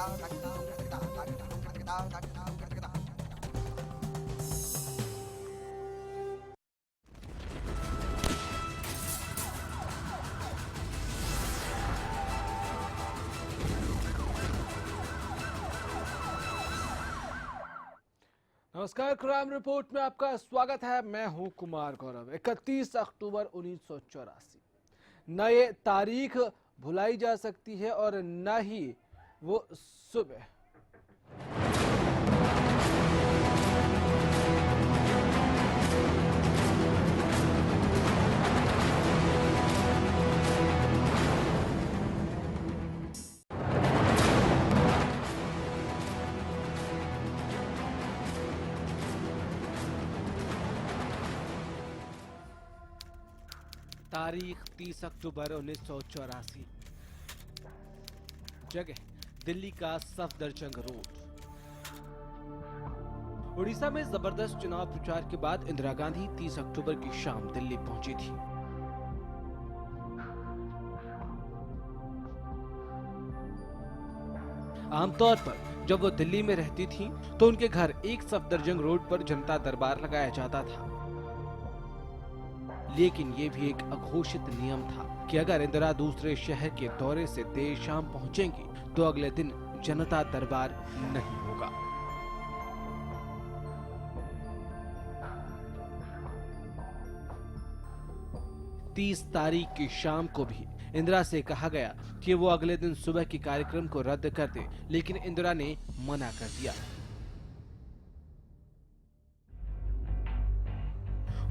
नमस्कार, crime report में आपका स्वागत है। मैं हूं कुमार गौरव। 31 अक्टूबर 1984। न ये तारीख भुलाई जा सकती है और न ही वो सुबह। तारीख 30 अक्टूबर 1984। जगह दिल्ली का सफदरजंग रोड। उड़ीसा में जबरदस्त चुनाव प्रचार के बाद इंदिरा गांधी 30 अक्टूबर की शाम दिल्ली पहुंची थी। आमतौर पर जब वो दिल्ली में रहती थी तो उनके घर एक सफदरजंग रोड पर जनता दरबार लगाया जाता था। लेकिन ये भी एक अघोषित नियम था कि अगर इंदिरा दूसरे शहर के दौरे से देर शाम पहुंचेंगी तो अगले दिन जनता दरबार नहीं होगा। तीस तारीख की शाम को भी इंदिरा से कहा गया कि वो अगले दिन सुबह के कार्यक्रम को रद्द कर दे, लेकिन इंदिरा ने मना कर दिया।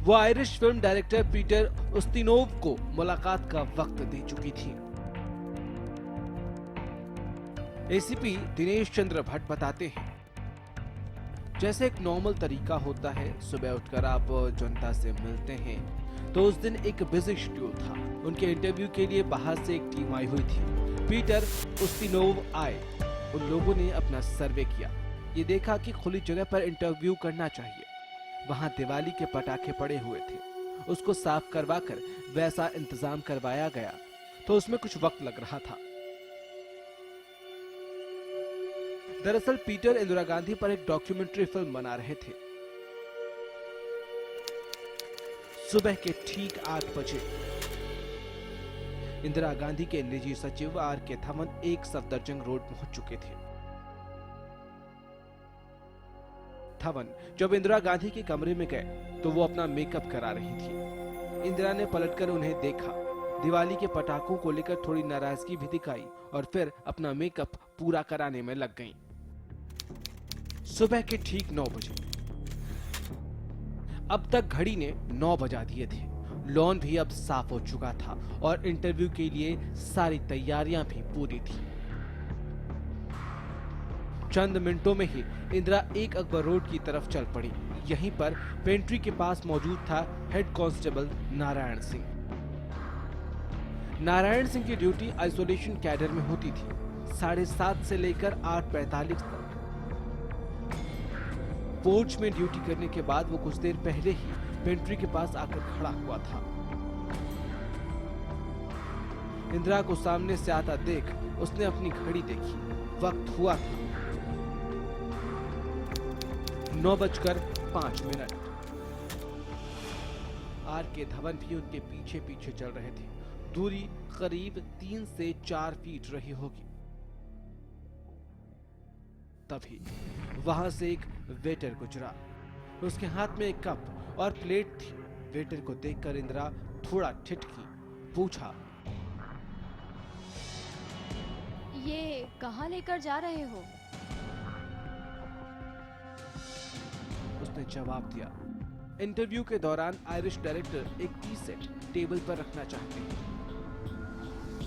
वो आयरिश फिल्म डायरेक्टर पीटर उस्तिनोव को मुलाकात का वक्त दे चुकी थी। एसीपी दिनेश चंद्र भट्ट बताते हैं, जैसे एक नॉर्मल तरीका होता है, सुबह उठकर आप जनता से मिलते हैं, तो उस दिन एक बिजी शेड्यूल था। उनके इंटरव्यू के लिए बाहर से एक टीम आई हुई थी। पीटर उस्तिनोव आए। उन लोगों ने अपना सर्वे किया, ये देखा कि खुली जगह पर इंटरव्यू करना चाहिए। वहां दिवाली के पटाखे पड़े हुए थे, उसको साफ करवाकर वैसा इंतजाम करवाया गया, तो उसमें कुछ वक्त लग रहा था। दरअसल पीटर इंदिरा गांधी पर एक डॉक्यूमेंट्री फिल्म बना रहे थे। सुबह के ठीक 8 बजे इंदिरा गांधी के निजी सचिव आर.के. थमन एक सफदरजंग रोड पहुंच चुके थे। थवन जब इंदिरा गांधी के कमरे में गए तो वो अपना मेकअप करा रही थी। इंदिरा ने पलटकर उन्हें देखा, दिवाली के पटाखों को लेकर थोड़ी नाराजगी भी दिखाई और फिर अपना मेकअप पूरा कराने में लग गईं। सुबह के ठीक 9 बजे। अब तक घड़ी ने 9 बजा दिए थे। लॉन भी अब साफ हो चुका था और इंटरव्यू के लिए सारी तैयारियां भी पूरी थी। चंद मिनटों में ही इंदिरा एक अकबर रोड की तरफ चल पड़ी। यहीं पर पेंट्री के पास मौजूद था हेड कांस्टेबल नारायण सिंह। नारायण सिंह की ड्यूटी आइसोलेशन कैडर में होती थी, 7:30 से लेकर 8:45 तक। पोर्च में ड्यूटी करने के बाद वो कुछ देर पहले ही पेंट्री के पास आकर खड़ा हुआ था। इंदिरा को सामने से आता देख उसने अपनी घड़ी देखी। वक्त हुआ था 9:05। आर.के. धवन भी उनके पीछे पीछे चल रहे थे। दूरी करीब 3 से 4 फीट रही होगी। तभी वहां से एक वेटर गुजरा। उसके हाथ में एक कप और प्लेट थी। वेटर को देखकर इंदिरा थोड़ा ठिठकी, पूछा, ये कहाँ लेकर जा रहे हो? उसने जवाब दिया, इंटरव्यू के दौरान आयरिश डायरेक्टर एक टी सेट टेबल पर रखना चाहते हैं।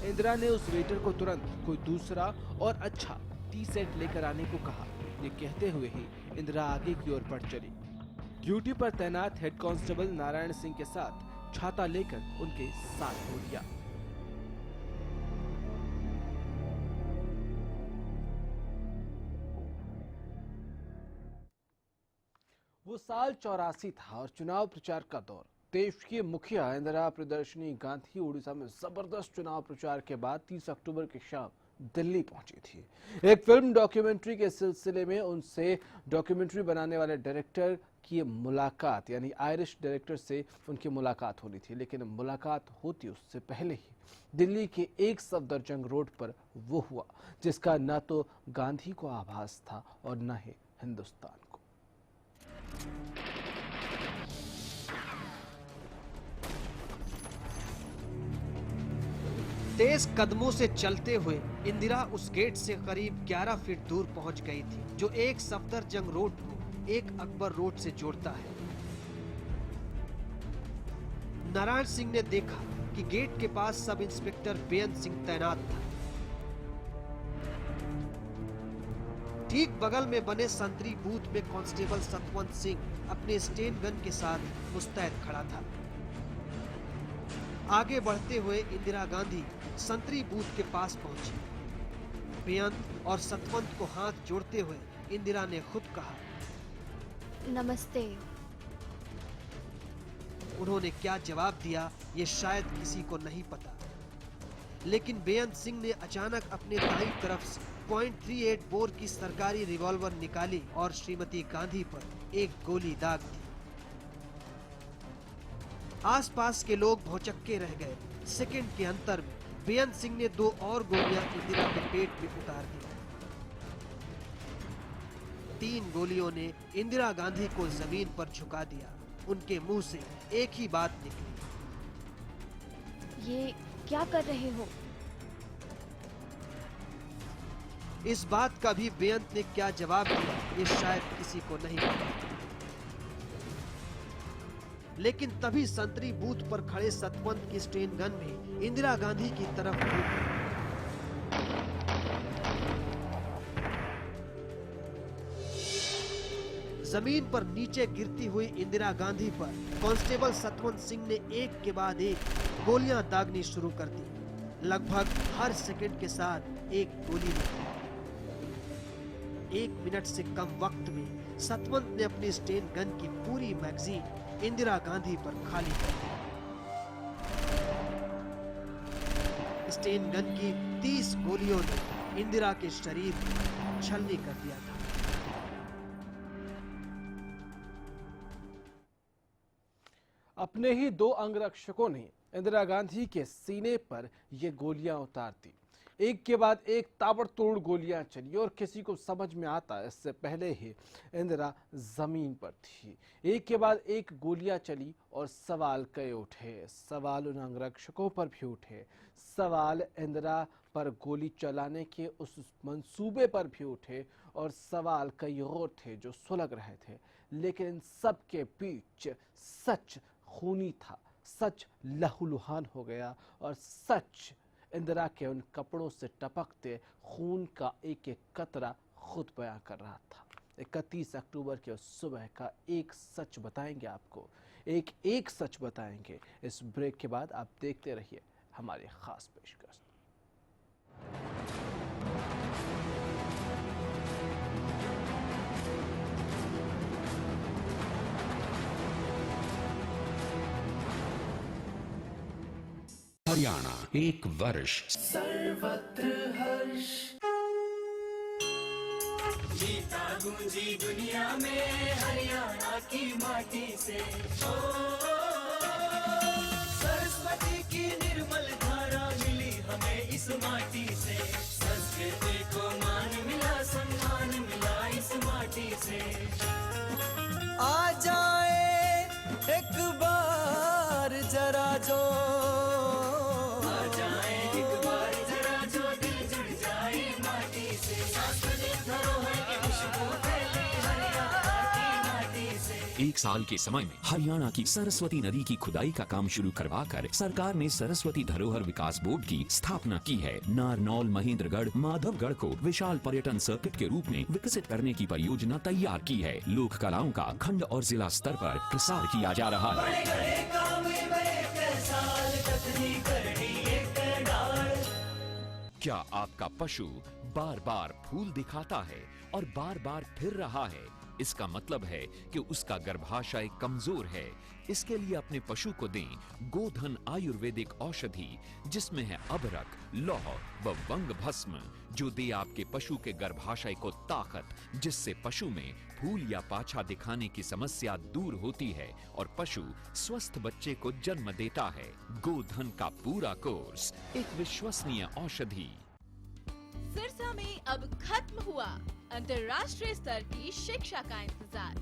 इंदिरा ने उस वेटर को तुरंत कोई दूसरा और अच्छा टी सेट लेकर आने को कहा। ये कहते हुए ही इंदिरा आगे की ओर बढ़ चली। ड्यूटी पर तैनात हेड कांस्टेबल नारायण सिंह के साथ छाता लेकर उनके साथ हो गया। वो साल 84 था और चुनाव प्रचार का दौर। देश की मुखिया इंदिरा प्रियदर्शिनी गांधी उड़ीसा में जबरदस्त चुनाव प्रचार के बाद 30 अक्टूबर की शाम दिल्ली पहुंची थी। एक फिल्म डॉक्यूमेंट्री के सिलसिले में उनसे डॉक्यूमेंट्री बनाने वाले डायरेक्टर की मुलाकात, यानी आयरिश डायरेक्टर से उनकी मुलाकात होनी थी, लेकिन मुलाकात होती उससे पहले ही दिल्ली के एक सफदरजंग रोड पर वो हुआ जिसका न तो गांधी को आभास था और न ही हिंदुस्तान को। तेज कदमों से चलते हुए इंदिरा उस गेट से करीब 11 फीट दूर पहुंच गई थी जो एक सफदरजंग रोड को एक अकबर रोड से जोड़ता है। नारायण सिंह ने देखा कि गेट के पास सब इंस्पेक्टर बेअंत सिंह तैनात था। ठीक बगल में बने संतरी बूथ में कांस्टेबल सतवंत सिंह अपने स्टेन गन के साथ मुस्तैद खड़ा था। आगे बढ़ते हुए इंदिरा गांधी संतरी बूथ के पास पहुंची। बेअंत और सतवंत को हाथ जोड़ते हुए इंदिरा ने खुद कहा, नमस्ते। उन्होंने क्या जवाब दिया ये शायद किसी को नहीं पता, लेकिन बेअंत सिंह ने अचानक अपने दाईं तरफ से .38 बोर की सरकारी रिवॉल्वर निकाली और श्रीमती गांधी पर एक गोली दाग दी। आसपास के लोग भौचक्के रह गए। सेकंड के अंतर में बेअंत सिंह ने 2 और गोलियां इंदिरा के पेट में उतार दी। 3 गोलियों ने इंदिरा गांधी को जमीन पर झुका दिया। उनके मुंह से एक ही बात निकली, ये क्या कर रहे हो? इस बात का भी बेअंत ने क्या जवाब दिया ये शायद किसी को नहीं पता, लेकिन तभी संतरी बूथ पर खड़े सतवंत की स्टेन गन में इंदिरा गांधी की तरफ घूमी। जमीन पर नीचे गिरती हुई इंदिरा गांधी पर कांस्टेबल सतवंत सिंह ने एक के बाद एक गोलियां दागनी शुरू कर दी। लगभग हर सेकंड के साथ एक गोली लगी। 1 मिनट से कम वक्त में सतवंत ने अपनी स्टेन गन की पूरी मैगजीन इंदिरा गांधी पर खाली कर दी। स्टेन गन की 30 गोलियों ने इंदिरा के शरीर को छलनी कर दिया था। अपने ही 2 अंगरक्षकों ने इंदिरा गांधी के सीने पर ये गोलियां उतार दी। एक के बाद एक ताबड़तोड़ गोलियां चली और किसी को समझ में आता इससे पहले ही इंदिरा जमीन पर थी। एक के बाद एक गोलियां चली और सवाल कई उठे। सवाल उन अंगरक्षकों पर भी उठे। सवाल इंदिरा पर गोली चलाने के उस मंसूबे पर भी उठे और सवाल कई और थे जो सुलग रहे थे। लेकिन इन सब के बीच सच खूनी था। सच लहूलुहान हो गया और सच इंदिरा के उन कपड़ों से टपकते खून का एक एक कतरा खुद बयां कर रहा था। 31 अक्टूबर के उस सुबह का एक सच बताएंगे आपको, एक सच बताएंगे। इस ब्रेक के बाद आप देखते रहिए हमारी खास पेशकश। हरियाणा 1 वर्ष सर्वत्र हर्ष, जीता गूंजी दुनिया में हरियाणा की माटी से। ओ, सरस्वती की निर्मल धारा मिली हमें इस माटी से। संस्कृति को मान मिला, सम्मान मिला इस माटी से। आ जाए एक बार जरा जो, एक साल के समय में हरियाणा की सरस्वती नदी की खुदाई का काम शुरू करवाकर सरकार ने सरस्वती धरोहर विकास बोर्ड की स्थापना की है। नारनौल, महेंद्रगढ़, माधवगढ़ को विशाल पर्यटन सर्किट के रूप में विकसित करने की परियोजना तैयार की है। लोक कलाओं का खंड और जिला स्तर पर प्रसार किया जा रहा है। क्या आपका पशु बार बार फूल दिखाता है और बार बार फिर रहा है? इसका मतलब है कि उसका गर्भाशय कमजोर है। इसके लिए अपने पशु को दें गोधन आयुर्वेदिक औषधि, जिसमें है अबरक, लौह व वंग भस्म, जो दे आपके पशु के गर्भाशय को ताकत, जिससे पशु में फूल या पाछा दिखाने की समस्या दूर होती है और पशु स्वस्थ बच्चे को जन्म देता है। गोधन का पूरा कोर्स, एक विश्वसनीय औषधि। सिरसा में अब खत्म हुआ अंतर्राष्ट्रीय स्तर की शिक्षा का इंतजार।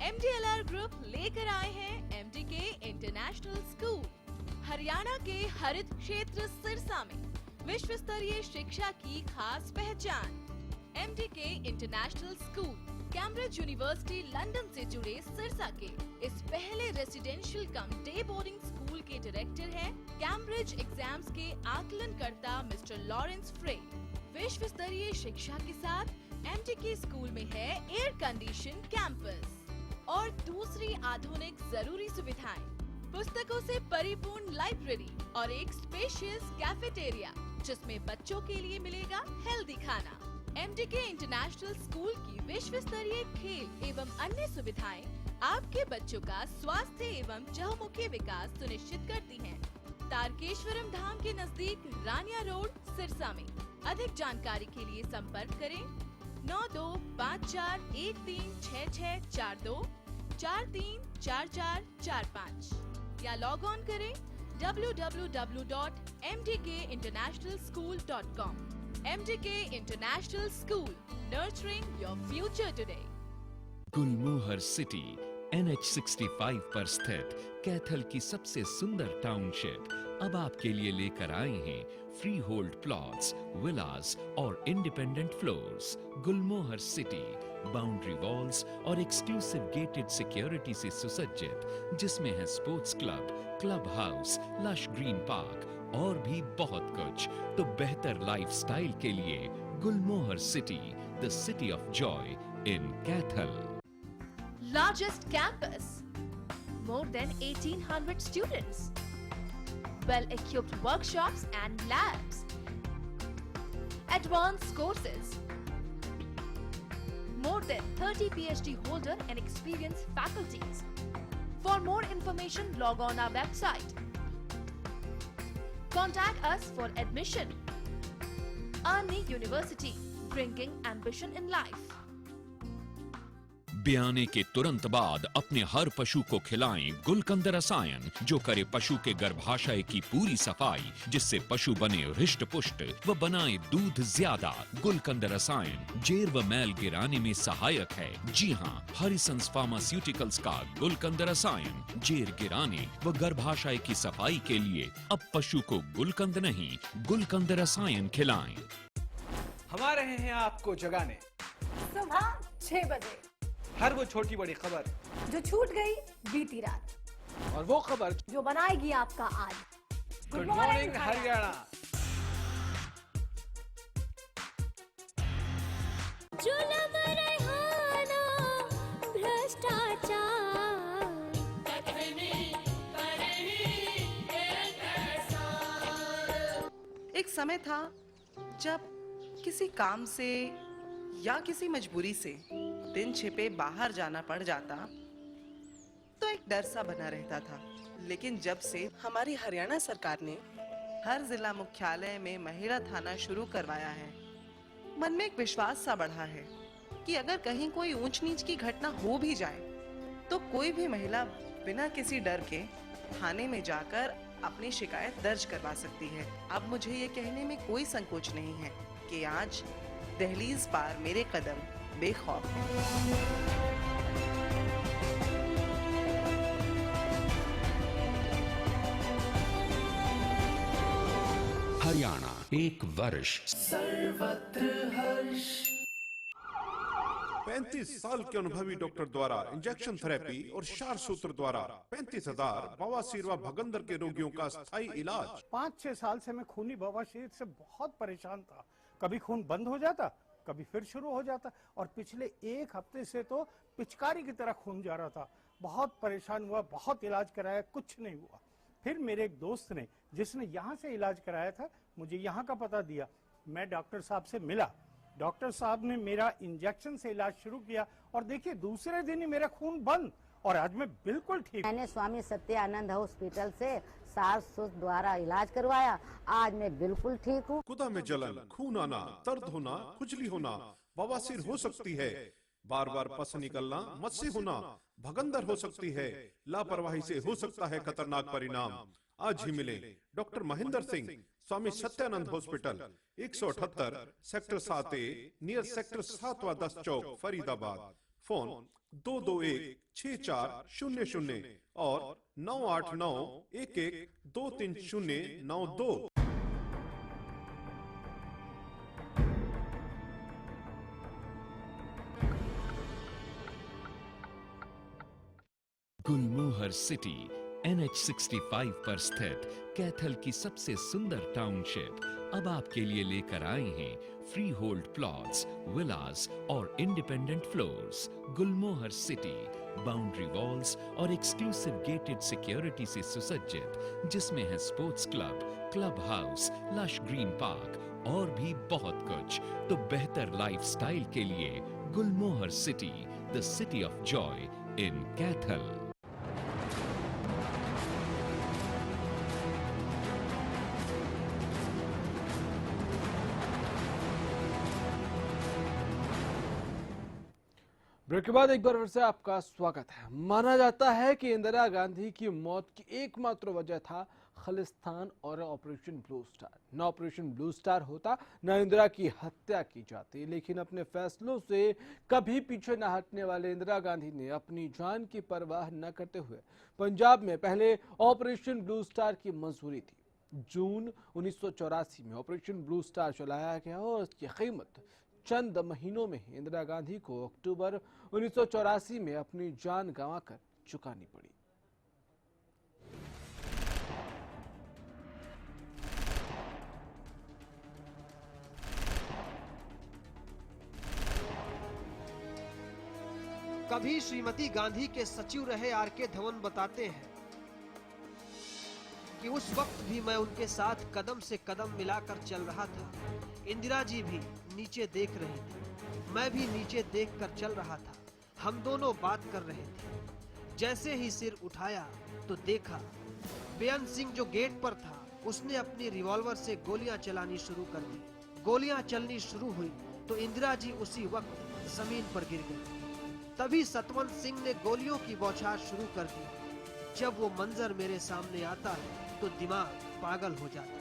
MDLR ग्रुप लेकर आए हैं MDK इंटरनेशनल स्कूल। हरियाणा के हरित क्षेत्र सिरसा में विश्व स्तरीय शिक्षा की खास पहचान। MDK international school Cambridge university London से जुड़े सिरसा के इस पहले रेसिडेंशियल कम डे बोर्डिंग स्कूल के डायरेक्टर हैं कैम्ब्रिज एग्जाम्स के आकलनकर्ता मिस्टर लॉरेंस फ्रे। विश्व स्तरीय शिक्षा के साथ MDK स्कूल में है एयर कंडीशन कैंपस और दूसरी आधुनिक जरूरी सुविधाएं, पुस्तकों से परिपूर्ण लाइब्रेरी और एक स्पेशियस कैफेटेरिया, जिसमें बच्चों के लिए मिलेगा हेल्दी खाना। MDK इंटरनेशनल स्कूल की विश्व स्तरीय खेल एवं अन्य सुविधाएं आपके बच्चों का स्वास्थ्य एवं चहुमुखी विकास सुनिश्चित करती हैं। तारकेश्वरम धाम के नजदीक रानिया रोड सिरसा में। अधिक जानकारी के लिए संपर्क करें 9254136642 434445 या लॉग ऑन करें www.mdkinternationalschool.com। MDK International School, nurturing your future today। Gulmohar city NH65 पर स्थित कैथल की सबसे सुंदर टाउनशिप अब आपके लिए लेकर आए हैं फ्री होल्ड प्लॉट्स, विलास और independent floors. Gulmohar city boundary walls और एक्सक्लूसिव गेटेड सिक्योरिटी से सुसज्जित, जिसमें है sports club, club house, lush green park और भी बहुत कुछ। तो बेहतर लाइफस्टाइल के लिए Gulmohar city, the city of joy in Kaithal. Largest campus, more than 1800 students, well-equipped workshops and labs, advanced courses, more than 30 PhD holder and experienced faculties. For more information, log on our website. Contact us for admission. Arni University, bringing ambition in life. ब्याने के तुरंत बाद अपने हर पशु को खिलाएं गुलकंद रसायन, जो करे पशु के गर्भाशय की पूरी सफाई, जिससे पशु बने हृष्ट पुष्ट व बनाए दूध ज्यादा। गुलकंद रसायन जेर व मैल गिराने में सहायक है। जी हाँ, हरिसंस फार्मास्यूटिकल्स का गुलकंद रसायन जेर गिराने व गर्भाशय की सफाई के लिए अब पशु को गुलकंद नहीं, गुलकंद रसायन खिलाएं। हम आ रहे हैं आपको जगाने सुबह 6 बजे, हर वो छोटी बड़ी खबर जो छूट गई बीती रात और वो खबर जो बनाएगी आपका आज। Good morning Haryana. जुलम रेहाना भ्रष्टाचार, एक समय था जब किसी काम से या किसी मजबूरी से दिन छिपे बाहर जाना पड़ जाता तो एक डर सा बना रहता था। लेकिन जब से हमारी हरियाणा सरकार ने हर जिला मुख्यालय में महिला थाना शुरू करवाया है, मन में एक विश्वास सा बढ़ा है कि अगर कहीं कोई ऊंच नीच की घटना हो भी जाए तो कोई भी महिला बिना किसी डर के थाने में जाकर अपनी शिकायत दर्ज करवा सकती है। अब मुझे ये कहने में कोई संकोच नहीं है कि आज दहलीज पार मेरे कदम बेखौफ हैं। हरियाणा एक वर्ष सर्वत्र हर्ष। 35 साल के अनुभवी डॉक्टर द्वारा इंजेक्शन थेरेपी और क्षार सूत्र द्वारा 35,000 बवासीर व भगंदर के रोगियों का स्थायी इलाज। 5-6 साल से मैं खूनी बवासीर से बहुत परेशान था। कभी खून बंद हो जाता, कभी फिर शुरू हो जाता और पिछले 1 हफ्ते से तो पिचकारी की तरह खून जा रहा था। बहुत परेशान हुआ, बहुत इलाज कराया, कुछ नहीं हुआ। फिर मेरे एक दोस्त ने, जिसने यहाँ से इलाज कराया था, मुझे यहाँ का पता दिया। मैं डॉक्टर साहब से मिला डॉक्टर साहब ने मेरा इंजेक्शन से इलाज शुरू किया और देखिए दूसरे दिन ही मेरा खून बंद और आज मैं बिल्कुल ठीक। मैंने स्वामी सत्यानंद हॉस्पिटल से सास द्वारा इलाज करवाया, आज मैं बिल्कुल ठीक हूँ। गुदा में जलन, खून आना, दर्द होना, खुजली होना, बवासीर हो सकती है, बार बार पस निकलना, मस्से होना, भगंदर हो सकती है, लापरवाही से हो सकता है खतरनाक परिणाम। आज ही मिले doctor Mahendra Singh, Swami Satyanand hospital, 178 sector 7A near sector 7-10 चौक, फरीदाबाद। फोन 221-6400 और 989-11-23092। गुलमोहर सिटी NH65 पर स्थित कैथल की सबसे सुंदर टाउनशिप अब आपके लिए लेकर आए हैं फ्री होल्ड प्लॉट्स, विलास और independent floors. Gulmohar city boundary walls और एक्सक्लूसिव गेटेड सिक्योरिटी से सुसज्जित, जिसमें है sports club, club house, lush green park और भी बहुत कुछ। तो बेहतर लाइफस्टाइल के लिए Gulmohar city, the city of joy in Kaithal. Break के बाद एक बार फिर से आपका स्वागत है। माना जाता है कि इंदिरा गांधी की मौत की एकमात्र वजह था खालिस्तान और ऑपरेशन ब्लू स्टार। न ऑपरेशन ब्लू स्टार होता, न इंदिरा की हत्या की जाती। लेकिन अपने फैसलों से कभी पीछे न हटने वाले इंदिरा गांधी ने अपनी जान की परवाह न करते हुए पंजाब में पहले ऑपरेशन ब्लू स्टार की मंजूरी दी। जून 1984 में ऑपरेशन ब्लू स्टार चलाया गया और इसकी कीमत चंद महीनों में ही इंदिरा गांधी को अक्टूबर 1984 में अपनी जान गंवाकर चुकानी पड़ी। कभी श्रीमती गांधी के सचिव रहे आर.के. धवन बताते हैं कि उस वक्त भी मैं उनके साथ कदम से कदम मिलाकर चल रहा था। इंदिरा जी भी नीचे देख रही थी, मैं भी नीचे देखकर चल रहा था। हम दोनों बात कर रहे थे। जैसे ही सिर उठाया तो देखा बेअंत सिंह जो गेट पर था, उसने अपनी रिवॉल्वर से गोलियां चलानी शुरू कर दी। गोलियां चलनी शुरू हुई तो इंदिरा जी उसी वक्त जमीन पर गिर गई। तभी सतवंत सिंह ने गोलियों की बौछार शुरू कर दी। जब वो मंजर मेरे सामने आता है तो दिमाग पागल हो जाता है।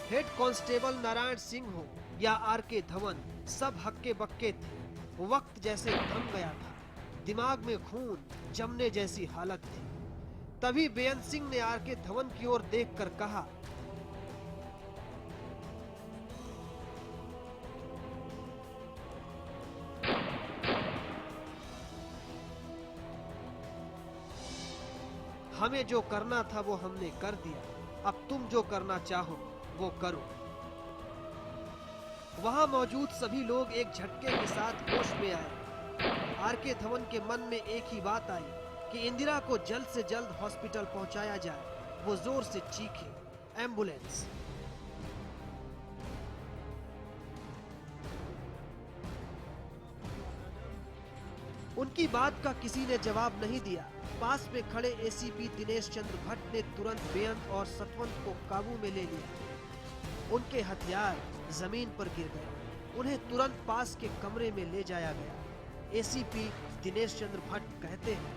हेड कांस्टेबल नारायण सिंह हो या आर.के. धवन, सब हक्के बक्के थे। वक्त जैसे थम गया था, दिमाग में खून जमने जैसी हालत थी। तभी बेअंत सिंह ने आर.के. धवन की ओर देखकर कहा, हमें जो करना था वो हमने कर दिया, अब तुम जो करना चाहो वो करो। वहां मौजूद सभी लोग एक झटके के साथ होश में आए। आर.के. धवन के मन में एक ही बात आई कि इंदिरा को जल्द से जल्द हॉस्पिटल पहुंचाया जाए। वो जोर से चीखे, एम्बुलेंस। उनकी बात का किसी ने जवाब नहीं दिया। पास में खड़े एसीपी दिनेश चंद्र भट्ट ने तुरंत बेअंत और सतवंत को काबू में ले लिया। उनके हथियार जमीन पर गिर गए। उन्हें तुरंत पास के कमरे में ले जाया गया। एसीपी दिनेश चंद्र भट्ट कहते हैं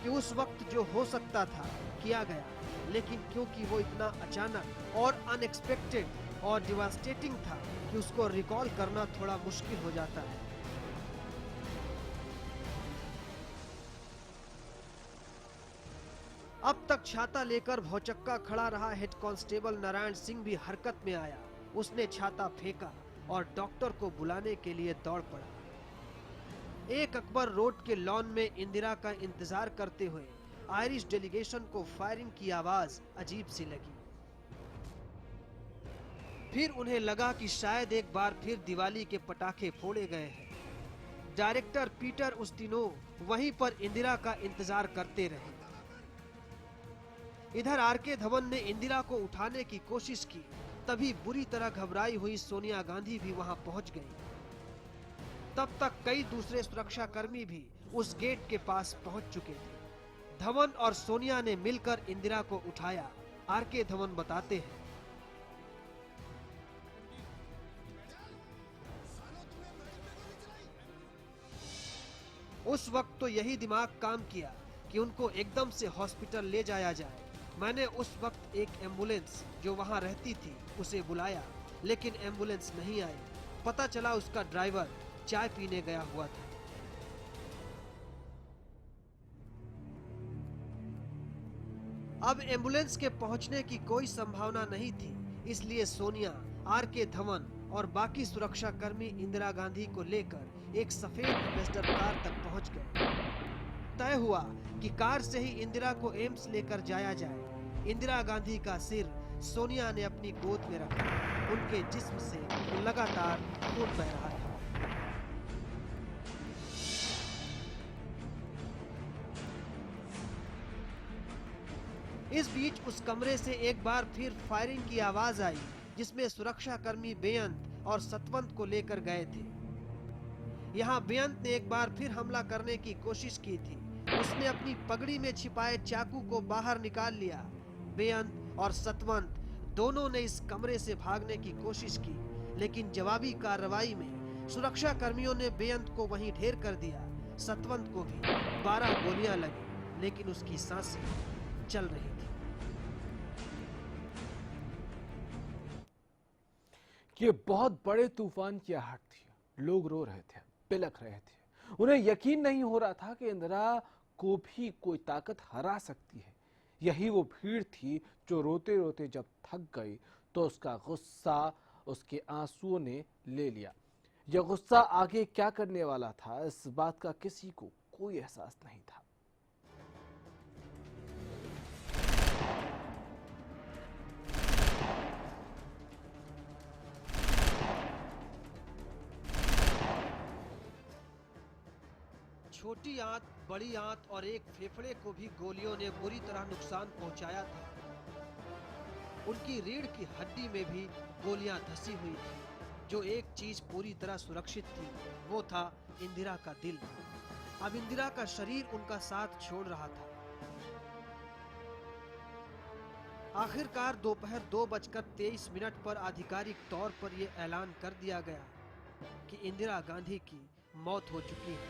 कि उस वक्त जो हो सकता था किया गया, लेकिन क्योंकि वो इतना अचानक और अनएक्सपेक्टेड और डिवास्टेटिंग था कि उसको रिकॉल करना थोड़ा मुश्किल हो जाता है। अब तक छाता लेकर भौचक्का खड़ा रहा हेड कांस्टेबल नारायण सिंह भी हरकत में आया। उसने छाता फेंका और डॉक्टर को बुलाने के लिए दौड़ पड़ा। 1 अकबर रोड के लॉन में इंदिरा का इंतजार करते हुए आयरिश डेलीगेशन को फायरिंग की आवाज अजीब सी लगी। फिर उन्हें लगा कि शायद एक बार फिर दिवाली के पटाखे फोड़े गए हैं। डायरेक्टर पीटर उस्टिनोव वहीं पर इंदिरा का इंतजार करते रहे। इधर आरके धवन ने इंदिरा को उठाने की कोशिश की, तभी बुरी तरह घबराई हुई सोनिया गांधी भी वहां पहुंच गई। तब तक कई दूसरे सुरक्षा कर्मी भी उस गेट के पास पहुंच चुके थे। धवन और सोनिया ने मिलकर इंदिरा को उठाया। आरके धवन बताते हैं, उस वक्त तो यही दिमाग काम किया कि उनको एकदम से हॉस्पिटल ले जाया जाए। मैंने उस वक्त एक एम्बुलेंस जो वहां रहती थी उसे बुलाया, लेकिन एम्बुलेंस नहीं आई। पता चला उसका ड्राइवर चाय पीने गया हुआ था। अब एम्बुलेंस के पहुंचने की कोई संभावना नहीं थी, इसलिए सोनिया, आरके धवन और बाकी सुरक्षा कर्मी इंदिरा गांधी को लेकर एक सफेद एम्बेसडर कार तक पहुंच गए। तय हुआ कि कार से ही इंदिरा को एम्स लेकर जाया जाए। इंदिरा गांधी का सिर सोनिया ने अपनी गोद में रखा। उनके जिस्म से लगातार खून बह रहा था। इस बीच उस कमरे से एक बार फिर फायरिंग की आवाज आई, जिसमें सुरक्षा कर्मी बेअंत और सतवंत को लेकर गए थे। यहाँ बेअंत ने एक बार फिर हमला करने की कोशिश की थी। उसने अपनी पगड़ी में छिपाए चाकू को बाहर निकाल लिया। बेअंत और सतवंत दोनों ने इस कमरे से भागने की कोशिश की, लेकिन जवाबी कार्रवाई में सुरक्षा कर्मियों ने बेअंत को वहीं ढेर कर दिया। सतवंत को भी 12 गोलियां लगी, लेकिन उसकी सांसें चल रही थी। ये बहुत बड़े तूफान की आहट थी। लोग रो रहे थे, बिलख रहे थे। उन्हें यकीन नहीं हो रहा था कि इंदिरा को भी कोई ताकत हरा सकती है। यही वो भीड़ थी जो रोते रोते जब थक गई तो उसका गुस्सा उसके आंसुओं ने ले लिया। यह गुस्सा आगे क्या करने वाला था, इस बात का किसी को कोई एहसास नहीं था। छोटी आंत, बड़ी आंत और एक फेफड़े को भी गोलियों ने बुरी तरह नुकसान पहुंचाया था। उनकी रीढ़ की हड्डी में भी गोलियां धसी हुई थी। जो एक चीज पूरी तरह सुरक्षित थी, वो था इंदिरा का दिल। अब इंदिरा का शरीर उनका साथ छोड़ रहा था। आखिरकार दोपहर 2:23 पर आधिकारिक तौर पर यह ऐलान कर दिया गया कि इंदिरा गांधी की मौत हो चुकी है।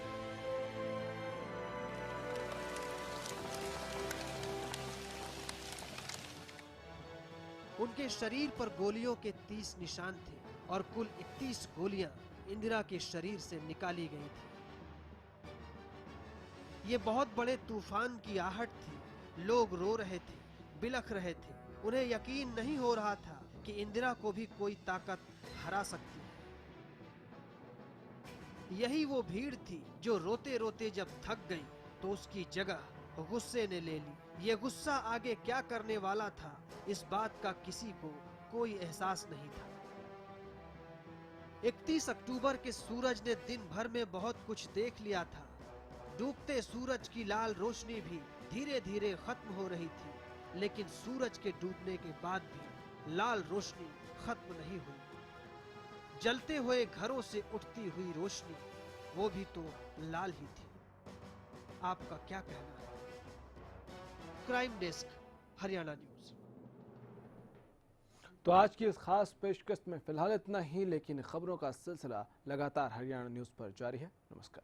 उनके शरीर पर गोलियों के 30 निशान थे और कुल 31 गोलियां इंदिरा के शरीर से निकाली गई थी। ये बहुत बड़े तूफान की आहट थी। लोग रो रहे थे, बिलख रहे थे। उन्हें यकीन नहीं हो रहा था कि इंदिरा को भी कोई ताकत हरा सकती है। यही वो भीड़ थी जो रोते रोते जब थक गई तो उसकी जगह गुस्से ने ले ली। ये गुस्सा आगे क्या करने वाला था, इस बात का किसी को कोई एहसास नहीं था। 31 अक्टूबर के सूरज ने दिन भर में बहुत कुछ देख लिया था। डूबते सूरज की लाल रोशनी भी धीरे धीरे खत्म हो रही थी, लेकिन सूरज के डूबने के बाद भी लाल रोशनी खत्म नहीं हुई। जलते हुए घरों से उठती हुई रोशनी, वो भी तो लाल ही थी। आपका क्या कहना है? Crime desk, Haryana news. तो आज की इस खास पेशकश में फिलहाल इतना ही, लेकिन खबरों का सिलसिला लगातार हरियाणा न्यूज पर जारी है। नमस्कार।